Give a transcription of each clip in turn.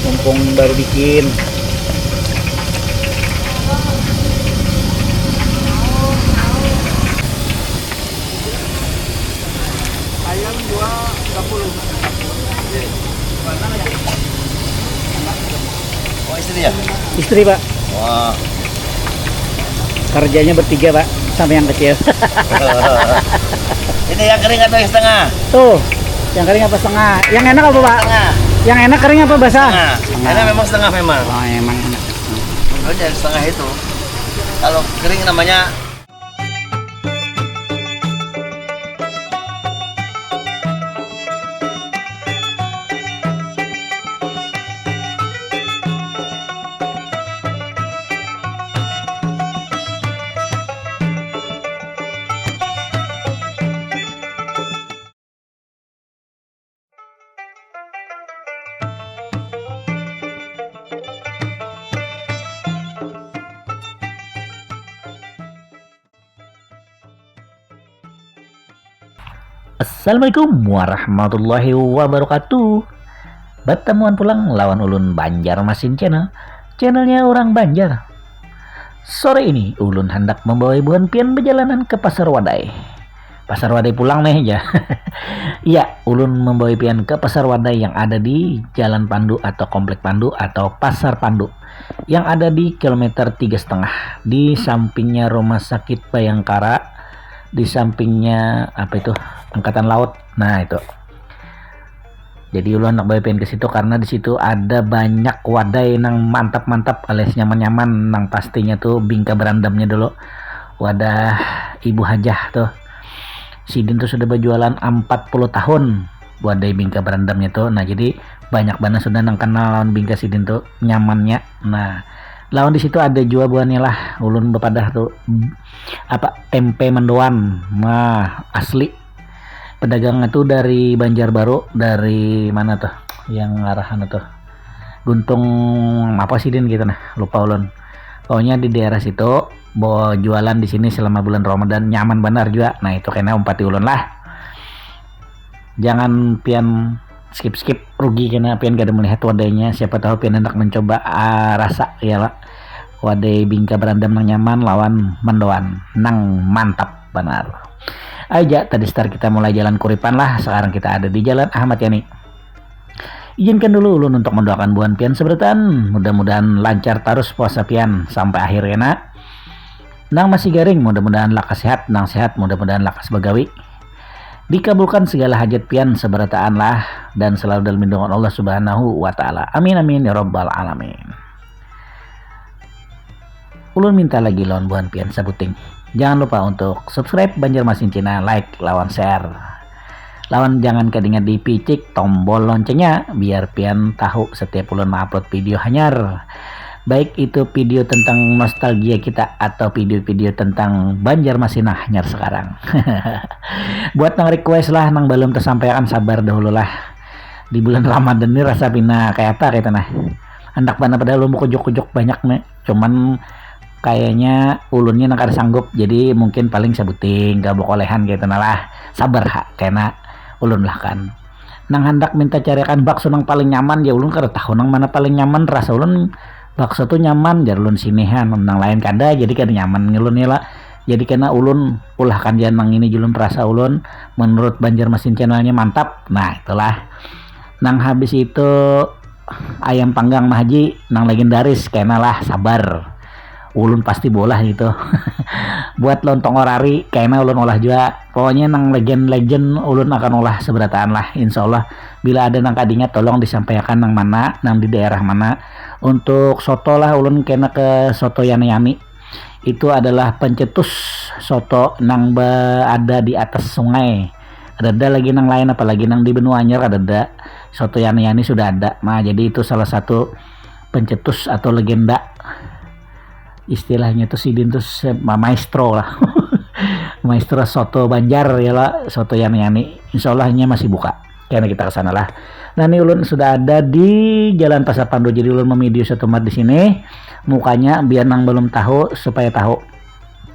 mumpung baru bikin. Ayam 230. Oh, istri ya? Istri Pak, Wah. kerjanya bertiga Pak, sampai yang kecil. Ini yang kering atau yang setengah? Tuh, yang kering apa setengah? Yang enak apa Pak? Setengah. Yang enak kering apa basah? Setengah. Karena memang setengah memang. Oh emang enak. Oh, yang setengah itu. Kalau kering namanya Assalamualaikum warahmatullahi wabarakatuh. Bertemuan pulang lawan ulun Banjarmasin Channel, channelnya orang Banjar. Sore ini ulun hendak membawa ibuan pian perjalanan ke Pasar Wadai. Pasar Wadai pulang nih ya. Iya, ulun membawa pian ke Pasar Wadai yang ada di Jalan Pandu atau Komplek Pandu atau Pasar Pandu yang ada di kilometer 3,5 di sampingnya Rumah Sakit Bayangkara, di sampingnya apa itu, Angkatan Laut. Nah itu. Jadi ulun nak bawa ke situ karena di situ ada banyak wadai nang mantap-mantap alias nyaman-nyaman, nang pastinya tuh bingka berandamnya dulu. Wadah Ibu Hajah tuh. Sidin tuh sudah berjualan 40 tahun wadai bingka berandamnya tuh. Nah jadi banyak banget sudah nang kenal lawan bingka Sidin tuh nyamannya. Nah lawan di situ ada jual buahnya lah, ulun bepadah tuh apa tempe mendoan, nah asli. Pedagangnya tuh dari Banjarbaru, dari mana tuh? Yang arahan tuh Guntung apa sih Din gitu nah, lupa ulun. Pokoknya di daerah situ bawa jualan di sini selama bulan Ramadan nyaman benar juga. Nah itu kena umpati ulun lah. Jangan pian skip rugi karena pian gak ada melihat wadainya. Siapa tahu pian hendak mencoba rasa ya lah. Wadai bingka berandam nang nyaman lawan mendoan nang mantap benar. Aja tadi start kita mulai jalan Kuripan lah. Sekarang kita ada di Jalan Ahmad Yani. Izinkan dulu ulun untuk mendoakan buan pian seberatan. Mudah-mudahan lancar terus puasa pian sampai akhir ya nak. Nang masih garing mudah-mudahan lakas sehat, nang sehat mudah-mudahan lakas begawi. Dikabulkan segala hajat pian seberataan lah dan selalu dalam lindungan Allah Subhanahu wa taala. Amin amin ya rabbal alamin. Ulun minta lagi lawan buan pian sabuting. Jangan lupa untuk subscribe Banjarmasin Channel, like, lawan share. Lawan jangan kedingat dipicik tombol loncengnya biar pian tahu setiap ulun upload video hanyar. Baik itu video tentang nostalgia kita atau video-video tentang Banjarmasin hanyar sekarang. Buat nang request lah nang belum tersampaikan sabar dahulu lah. Di bulan Ramadan ini rasa pina kayak apa kayak tanah. Hendak mana pada lu mau kujuk-kujuk banyak nih. Cuman kayaknya ulunnya nang kada sanggup, jadi mungkin paling sabuting gak bokolehan gitu lah. Sabar ha kena ulun lah kan. Nang hendak minta carikan bakso nang paling nyaman ya ulun kada tahu nang mana paling nyaman. Rasa ulun bakso tuh nyaman jar ulun sinihan nang lain kada jadi kada nyaman ngulun lah. Jadi kena ulun ulah kan jangan nang ini julun rasa ulun menurut Banjarmasin channelnya mantap. Nah itulah. Nang habis itu ayam panggang Mah Haji nang legendaris kena lah sabar. Ulun pasti bolah gitu. Buat lontong orari kayaknya ulun olah juga. Pokoknya nang legend ulun akan olah seberataan lah insyaallah. Bila ada nang kadinga tolong disampaikan nang mana, nang di daerah mana. Untuk soto lah ulun kena ke soto Yani. Itu adalah pencetus soto nang ada di atas sungai. Ada lagi nang lain apalagi nang di Benua Anyar ada soto Yani sudah ada. Nah jadi itu salah satu pencetus atau legenda. Istilahnya tuh Sidin tuh maestro lah. Maestro soto Banjar ya lah, soto Yani. Insyaallah masih buka. Karena kita kesana lah. Nah ini ulun sudah ada di Jalan Pasar Pandu. Jadi ulun memvideo satu mat di sini. Mukanya biar nang belum tahu supaya tahu.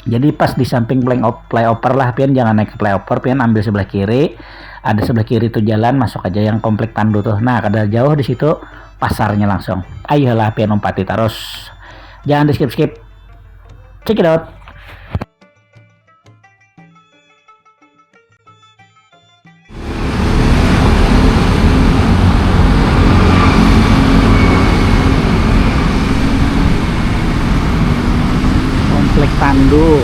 Jadi pas di samping flyover lah pian, jangan naik ke flyover pian, ambil sebelah kiri. Ada sebelah kiri tuh jalan masuk aja yang Komplek Pandu tuh. Nah kada jauh di situ pasarnya langsung. Ayolah pian lompati terus. Jangan di skip-skip. Check it out. Komplek Pandu.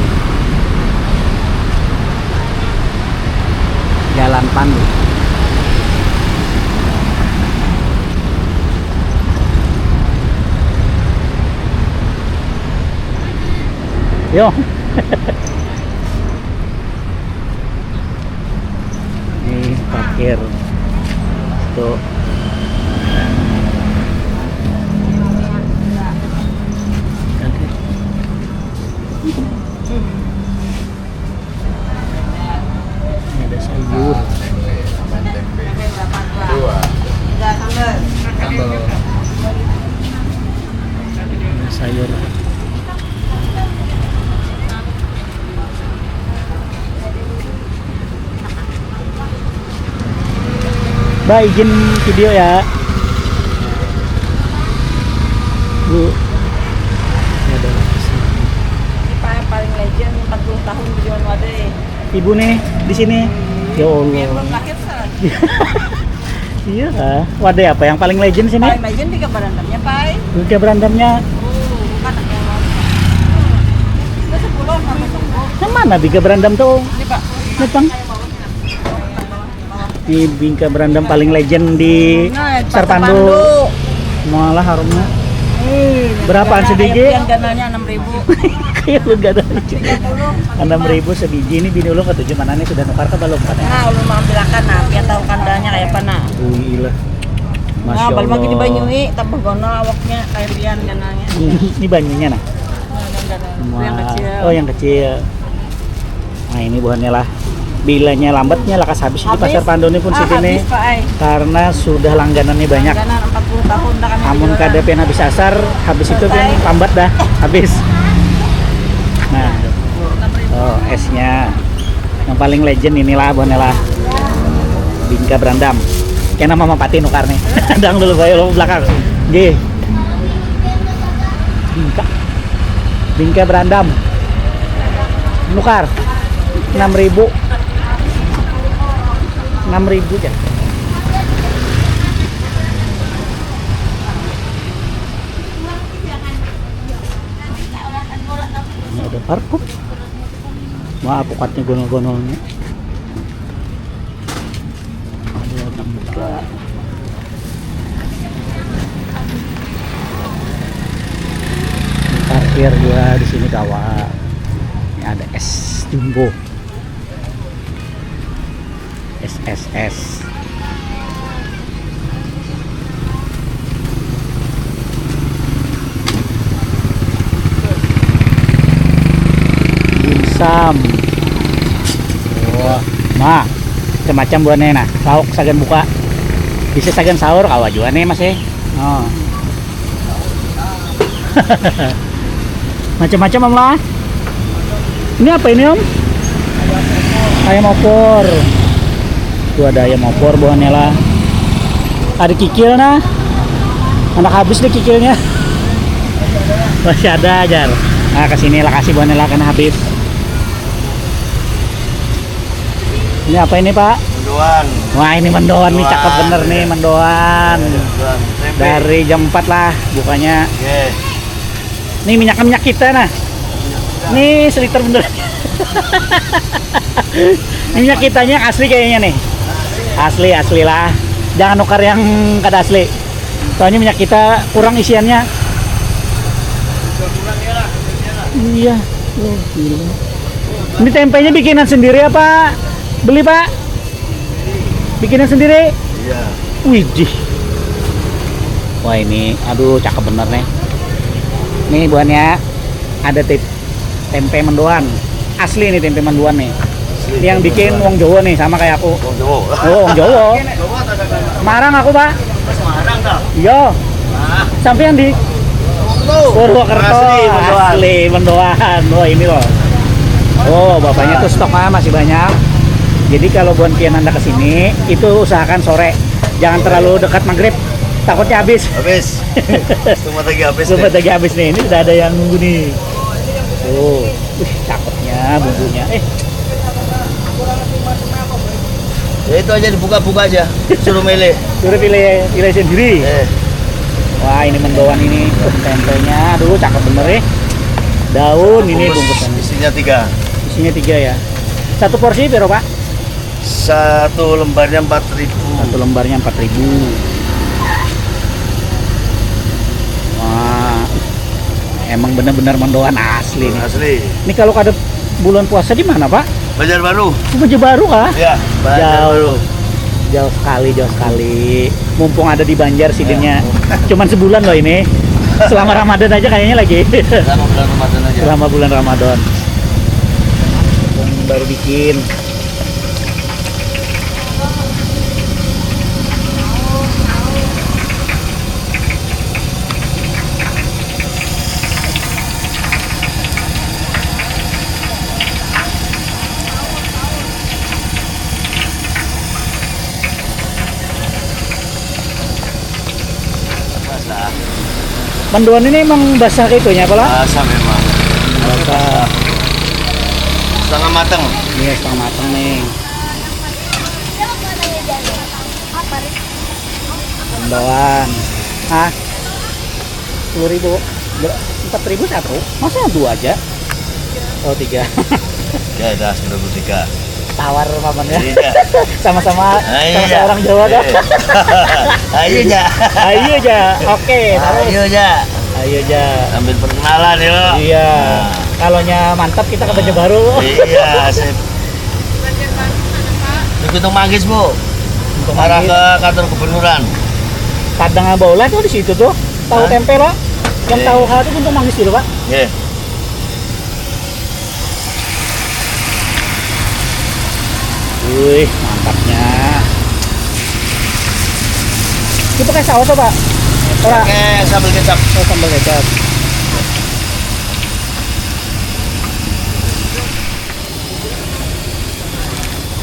Jalan Pandu. Yo. Ini parkir. Tuh. Ini ada sayur. Ada sayur. Mbak izin video ya Bu. Ada Pak yang paling legend 40 tahun berjualan wadai. Ibu nih di sini. Ya Yang belum Allah. lahir sekarang. Iya kah? Wadah apa yang paling legend sini? Paling legend di berandamnya Pak. Juga berandamnya. Bukan yang lain. Itu 10 sampai 10. Yang mana Bingka Berandam tuh? Ini Pak. Ini Bang. Di Bingka Berandam paling legend di Sarpandu. Malah harumnya. Berapaan sedikit? Yang gananya 6.000. Kayak lu gak ada. 30. 6.000 sebiji ini bini ulung ketujuh mana nih sudah nukar ke belum katanya? Nah, ulun mau ambilakan nah, biar tahu kandanya kayak apa nah. Gila. Masya Nah, bal lagi di Allah. Banyui, tambah gono awaknya kayak pian gananya. Ini banyunya nah. Itu yang kecil. Oh yang kecil. Nah ini buahnya lah. Bilanya lambatnya lakas habis di pasar Pandu ini pun sini nih. Habis Pak ai. Karena sudah langganannya banyak. Langganan 40 tahun dah kami. Namun jualan. kada pian habis asar, habis itu pian lambat dah habis. Nah, oh esnya yang paling legend inilah buahnya lah. Bingka Berandam. Kena mama pati nukar nih. Dang dulu bayo lo belakang. G. Bingka Berandam. Nukar 6.000. 6.000 aja. Ini ada parkup. Wah, pokoknya gonol-gonolnya. Ada yang buka. Parkir juga di sini kawan. Ini ada es jumbo. SSS. Dimsum. Wah, nah, macam-macam buahnya nah. Lauk sagan buka. Bisa sagan sahur kawa juga nih Mas ya. Oh. Macam-macam Om lah. Ini apa ini Om? Ayam opor. Itu ada ayam opor buahnya lah. Ada kikil nah. Anak habis deh kikilnya. Masih ada ajar. Nah kesini lah kasih buahnya lah karena habis. Ini apa ini Pak? Mendoan. Wah ini mendoan nih cakep bener nih mendoan. Mendoan. Tempe. Dari jam 4 lah bukanya. Oke. Nih minyak kita nah. Nih seliter bener. Ini minyak kitanya asli kayaknya nih. Asli lah. Jangan nukar yang kada asli. Soalnya minyak kita kurang isiannya. Iya. Oh, gila. Ini tempenya bikinan sendiri apa? Beli Pak? Bikinan sendiri? Iya. Widih. Wah ini, aduh cakep bener nih. Nih buahnya ada tempe mendoan. Asli nih tempe mendoan nih. Ini yang bikin wong Jawa nih sama kayak aku. Wong Jawa. Oh, wong Jawa. Semarang aku Pak. Semarang dah. Iya. Ah, Sampai yang di Purwokerto. Asli mendoan. Asli mendoan. Wah ini loh. Oh bapaknya tuh stoknya masih banyak. Jadi kalau buan pian anda kesini itu usahakan sore. Jangan terlalu dekat maghrib. Takutnya habis. Habis. Semua lagi habis. Sempat lagi habis nih. Ini sudah ada yang nunggu nih. Tuh, cakepnya bumbunya. Ya itu aja dibuka-buka aja. Suruh milih. Suruh pilih sendiri. Eh, Wah, ini mendoan ini tempenya. Aduh, cakep bener ya. Daun ini bungkusan. isinya 3. Isinya 3 ya. Satu porsi berapa, Pak? Satu lembarnya 4.000. Satu lembarnya 4.000. Wah, emang benar-benar mendoan asli nih. Asli. Ini kalau ada bulan puasa di mana, Pak? Banjarbaru. Banjarbaru kah? Ya, Banjarbaru. Jauh sekali. Mumpung ada di Banjar sidinnya. Cuman sebulan loh ini. Selama Ramadan aja kayaknya lagi. Sama bulan Ramadan aja. Selama bulan Ramadan. Baru bikin. Basah. Mendoan ini emang basah itunya, Pak? Basah memang. Basah. Setengah matang. Iya, setengah matang nih. Mendoan. Ah, 10.000. 4.000 satu. Masa 2 aja? Oh, 3. Ya, dah 93. Tawar paman ya. Iya. Sama-sama Iya. orang Jawa kan. Ayo aja. Ayo aja. Oke, terus. Ayo aja. Ayo aja. Ambil perkenalan ya. Iya. Kalaunya mantap kita ke Banjarbaru. Iya, sip. Di Gunung Manggis, Bu. Arah ke kantor gubernuran. Padang Bola tuh di situ tuh. Tahu Hah? tempe lah. Yang Iya. tahu itu Gunung Manggis dulu, Pak. Iya. Wih, mantapnya. Itu pakai saus tuh, Pak? Ora. Oke, sambal kecap. Oh, sambal kecap.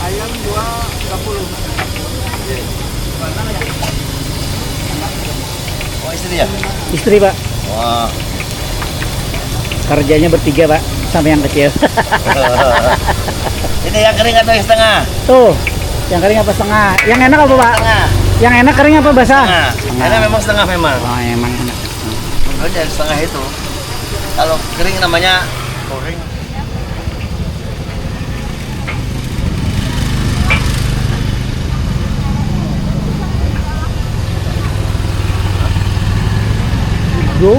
Ayam 2.30. Oh, istri ya? Istri, Pak. Wah. Kerjanya bertiga, Pak. Sama yang kecil. Ini yang kering atau yang setengah? Tuh, yang kering apa setengah? Yang enak apa, Pak? Setengah. Yang enak kering apa basah? Setengah. Ini memang setengah memang. Oh, emang enak. Menurut yang setengah itu. Kalau kering namanya goreng. Bro.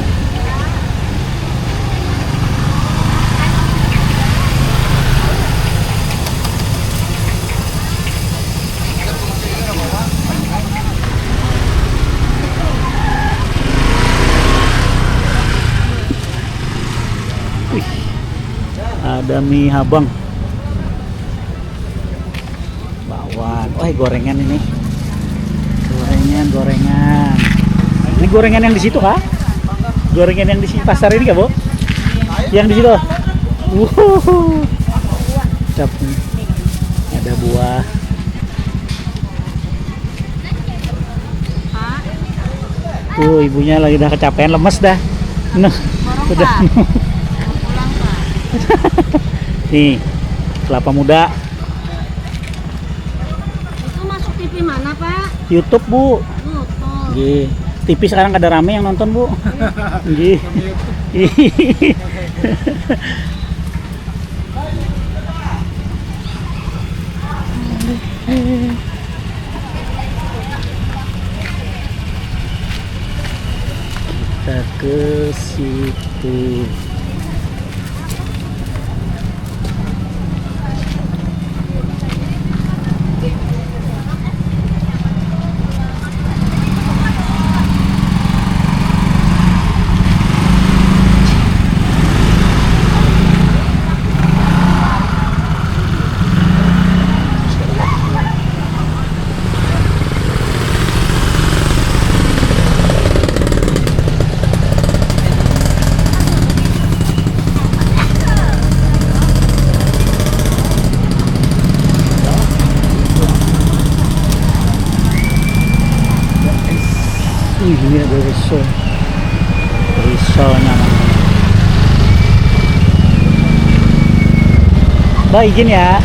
Wih, ada mie habang, bawang, gorengan ini, gorengan. Ini gorengan yang di situ kah? Gorengan yang di sini pasar ini kah, Bu? Yang di situ. Cap. Ada buah. Tuh, ibunya lagi udah kecapean, lemes dah. Nah, udah. Nih, kelapa muda. Itu masuk TV mana, Pak? YouTube, Bu. YouTube. Nggih. TV sekarang ada rame yang nonton, Bu. Nggih. Kita ke situ. riso. Risonya mah. Mbak izin ya.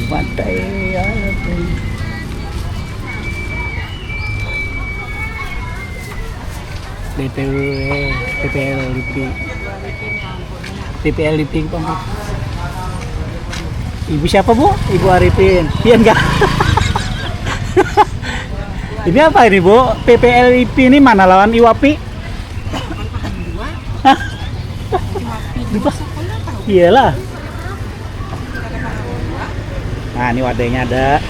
Pantai ya. BTW, PPL Liping Pak. Ibu siapa Bu? Ibu Arifin. Iya enggak? Ini apa ini Bu? PPLIP ini mana lawan Iwapi? Hah? Lupa. Iyalah. Nah ini wadahnya ada.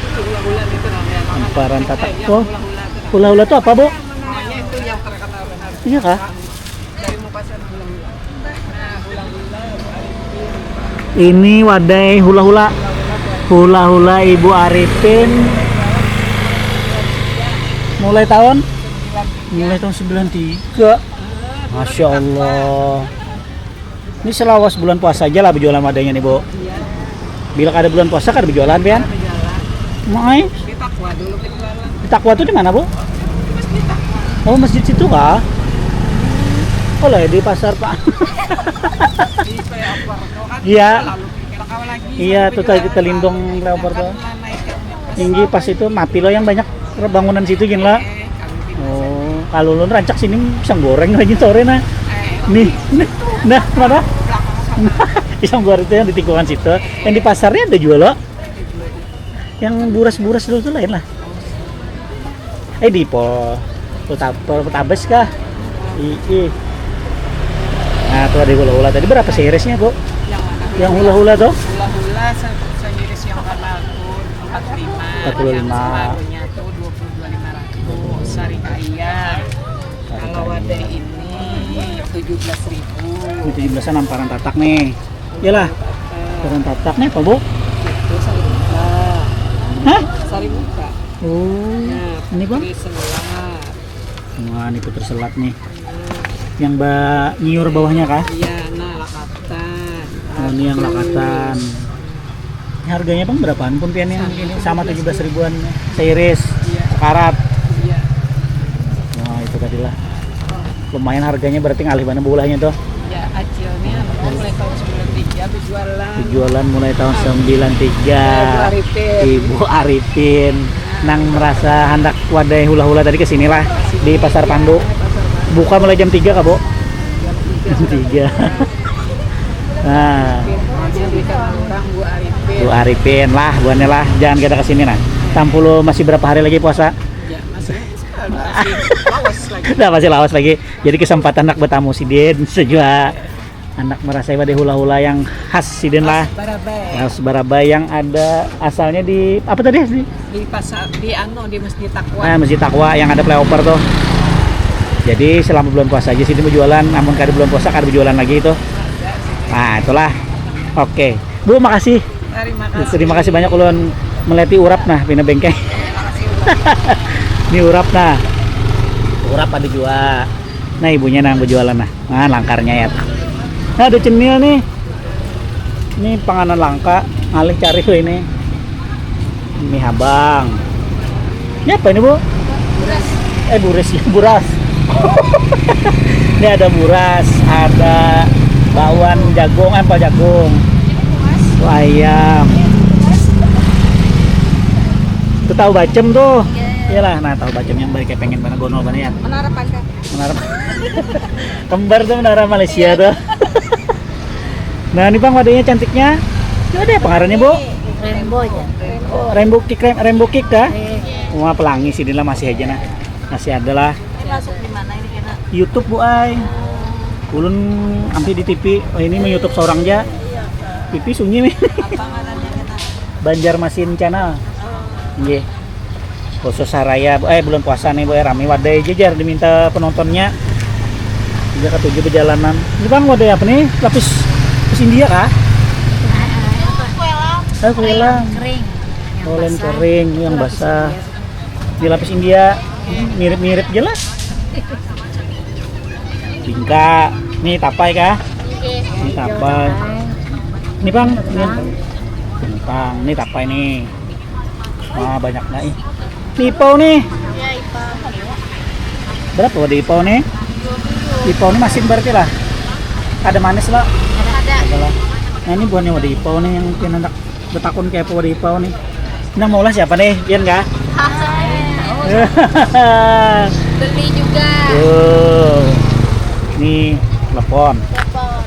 Hamparan tatak. Oh, hula-hula itu apa Bu? Namanya itu yang terkenal benar. Iya kah? Dari Mupasar hula-hula. Nah, hula-hula Ini wadai hula-hula. Hula-hula Ibu Arifin. Mulai tahun 93. Masya Allah. Ini selawas bulan puasa aja lah berjualan wadahnya nih Bu. Bila ada bulan puasa kan berjualan Pian? Mai. di Takwa dulu kita jualan. Di Takwa itu di mana Bu? Masjid Takwa. Oh masjid situ kah? Oh lah di pasar Pak. Di flyover. Kan Iya. lalu kita kawal lagi. Iya sampai tuh jualan. tadi telindung leopar tuh. Kan naiknya Tinggi pas itu mati loh yang banyak bangunan situ gini lah. Oh kalau lu rancak sini pisang goreng lagi sore nah. Nih, nah mana? Pisang goreng itu yang di tikungan situ. Yang di pasarnya ada jual loh. Yang buras-buras dulu tuh lain lah. Di Tabes kah? Iya. Nah tuh ada hula-hula tadi berapa seriesnya Bu? Yang mana? Yang hula-hula tuh? Hula-hula sejenis yang warna akun 45. 45. Yang separuhnya tuh 22.500. Sari kaya. Kalau wadah ini 17.000. Ini 17-an hamparan tatak nih. Iyalah. Hamparan tatak nih apa Bu? Itu sari muka. Hah? Sari muka. Oh. Nah, Ini Bang? putri selat. Wah ini putri selat nih. Yang Mbak nyiur bawahnya kah? Iya, nah lakatan. Oh ini yang lakatan. Ini harganya Bang berapaan pun pian yang ini sama 17 ribuan seiris Iya. sekarat. Iya. Wah itu tadi lah. Lumayan harganya berarti ngalih mana bulahnya tuh. Ya, acilnya mulai tahun 93 berjualan. Jualan mulai tahun 93. Ibu Arifin. Ibu Arifin nang merasa hendak wadai hula-hula tadi kesinilah di Pasar Pandu. Buka mulai jam 3 kah, Bu? Jam 3. Nah, Namanya di orang Bu Arifin. Bu Arifin lah, buannya lah. Jangan kita kesini nah. Tampulu masih berapa hari lagi puasa? Ya, masih lawas lagi. Nah, masih lawas lagi. Jadi kesempatan nak bertamu si Den sejua. Anak merasai wadai hula-hula yang khas si Den lah. Barabai. Khas Barabai yang ada asalnya di apa tadi? Di pasar di Masjid Takwa. Nah, Masjid Takwa yang ada flyover tuh. Jadi selama bulan puasa aja sini berjualan, namun kada bulan puasa kada berjualan lagi itu. Nah, itulah. Oke. Bu, makasih. Terima kasih banyak ulun meleti urap nah pina bengkeng. Ini urap nah. Urap ada juga. Nah, ibunya nang berjualan nah. Nah, langkarnya ya. Nah, ada cenil nih. Ini panganan langka, ngalih cari tuh ini. Mie habang. Ini apa ini, Bu? Buras. Buras ya, buras. Ini ada buras, ada bakwan jagung, empal jagung. Tuh ayam. Tuh tahu bacem tuh. Iyalah, nah tahu bacem yang balik kayak pengen banget gonol banget ya. Menara Pangka. Menara kembar tuh menara Malaysia tuh. Nah, ini Bang wadahnya cantiknya. Ini ada pengaruhnya, Bu? Rainbow aja. Oh, rainbow kick dah. Wah, pelangi sih lah masih aja nah. Masih ada lah. Ini masuk di mana ini kena? YouTube Bu Ay. Ulun ampi di TV. Oh, ini mah YouTube seorang aja. TV sunyi nih. Apa ngarannya kena? Banjarmasin Channel. Nggih. Khusus haraya bulan puasa nih Bu, rame wadai jejar diminta penontonnya. Juga ketujuh perjalanan. Ini Bang wadai apa nih? Lapis India kah? Kue lang. Kering. Olen kering yang basah. Di lapis India mirip-mirip jelas. Bingka. Nih tapai kah? Ini tapai. Ini Bang, ini Kentang. Ini apa ini? Wah, banyak na eh. Ipau nih. Ya, ipa. Berapa wadah ipau nih? Ipau ini masin berarti lah. Ada manis lah. Ada. Ada lah. Nah ini buahnya wadah ipau nih yang anak betakun kayak apa wadah ipau nih. Nah mau lah siapa nih? Biar nggak? Beli juga. Nih telepon. Telepon.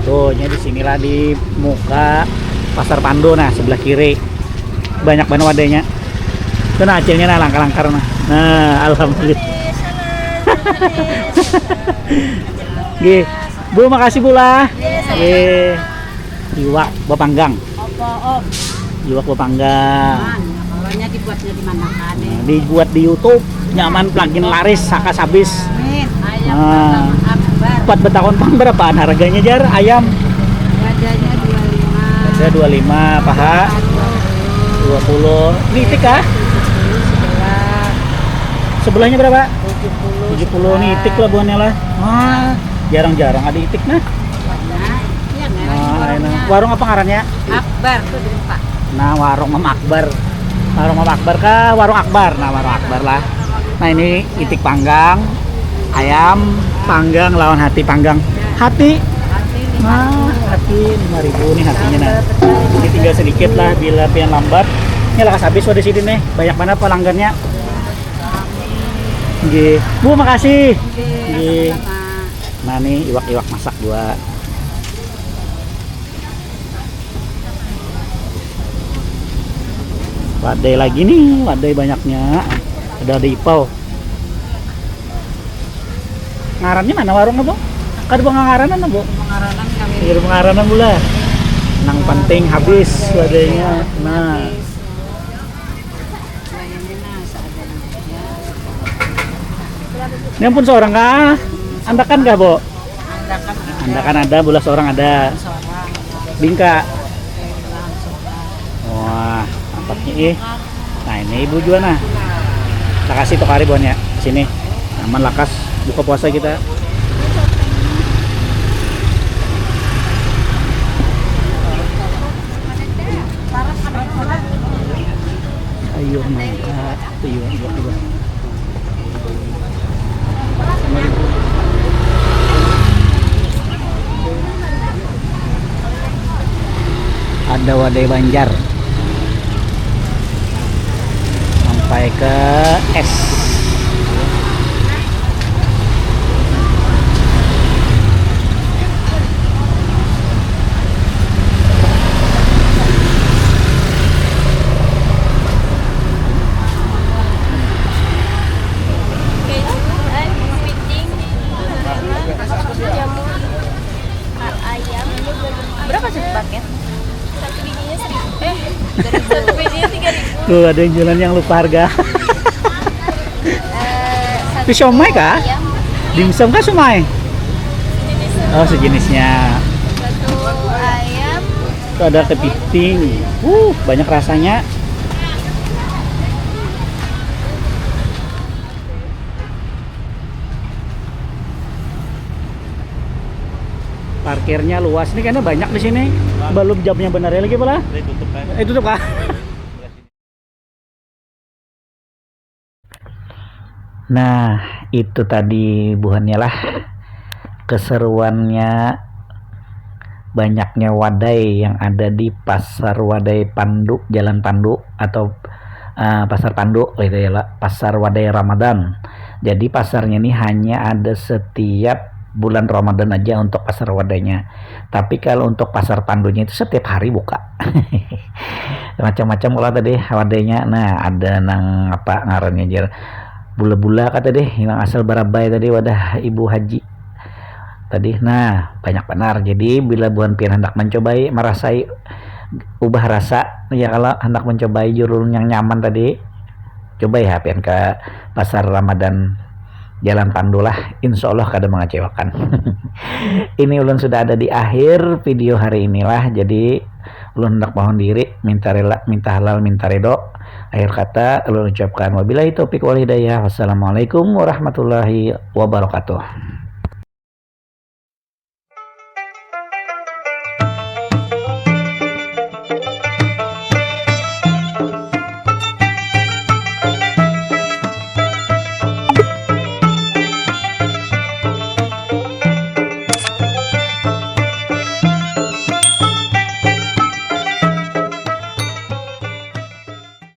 Tuh, di sinilah di muka Pasar Pandu, nah sebelah kiri banyak banget wadahnya. Tuh nah acilnya nah langkah-langkah nah. Nah, alhamdulillah. Gih, Bu makasih Bu lah. Gih. Iwak bapanggang. Apa om? Iwak bapanggang. Orangnya dibuatnya di mana kan? Nah, dibuat di YouTube, nyaman plugin laris sakas habis. Ayam Nah. akbar. 4 betakon pang berapaan harganya jar ayam? Harganya 25. Ada 25, paha 20. Nitik kah? Sebelahnya berapa? 70 nitik lah buahnya lah. Wah, jarang-jarang ada itik nah. Iya Nah, enak. Warung apa ngarannya? Akbar tuh Pak. Nah, warung Mam Akbar. Warung Mam Akbar kah? Warung Akbar. Nah, warung Akbar lah. Nah, ini itik panggang, ayam panggang lawan hati panggang. Hati. Nah, hati 5.000 nih hatinya nah. Ini tinggal sedikit lah bila pian lambat. Ini lakas habis di sini nih. Banyak mana pelanggannya. Nggih. Bu, makasih. Nggih. Nah, nih iwak-iwak masak dua. Wadai lagi nih, wadai banyaknya. Ada ipau. Ngarannya mana warungnya, Bu? Kada bang ngaranan, Bu? Pengaranan kami. Iya, pengaranan pula. Nang penting habis wadainya. Nah, ini pun seorang kah? Andakan kah, Bu? Andakan ada, bola seorang ada. Bingka. Wah, mantapnya eh. Nah, ini Ibu juga nah. Kita kasih tokari bonnya sini. Aman lakas buka puasa kita. Ayo mangkat. Ayo. Ada wadai Banjar sampai ke S. Berapa sih paket? Satu bijinya 1.000. Satu bijinya 3.000. Tuh ada yang jualan yang lupa harga. Itu siomay kah? Ayam Dimsum kah siomay? jenis Oh sejenisnya. satu ayam. Itu ada kepiting. Banyak rasanya. Parkirnya luas nih karena banyak di sini. Belum jamnya benar lagi pula. Tutup kah? Nah, itu tadi buahnya lah. Keseruannya banyaknya wadai yang ada di Pasar Wadai Pandu, Jalan Pandu atau Pasar Pandu gitu ya lah, Pasar Wadai Ramadan. Jadi pasarnya ini hanya ada setiap bulan Ramadan aja untuk pasar wadainya. Tapi kalau untuk pasar Pandunya itu setiap hari buka. Macam-macam kalau tadi wadainya. Nah, ada nang apa ngarannya jar bula-bula kata deh, yang asal Barabai tadi wadah Ibu Haji tadi. Nah, banyak benar. Jadi bila buan pian hendak mencobai, merasai ubah rasa ya, kalau hendak mencobai jurul yang nyaman tadi, coba ya pian ke pasar Ramadan Jalan Pandu lah, insya Allah kada mengecewakan. Ini ulun sudah ada di akhir video hari inilah. Jadi ulun hendak mohon diri, minta rela, minta halal, minta ridho. Akhir kata ulun ucapkan wabillahi taufik wal hidayah. Wassalamualaikum warahmatullahi wabarakatuh.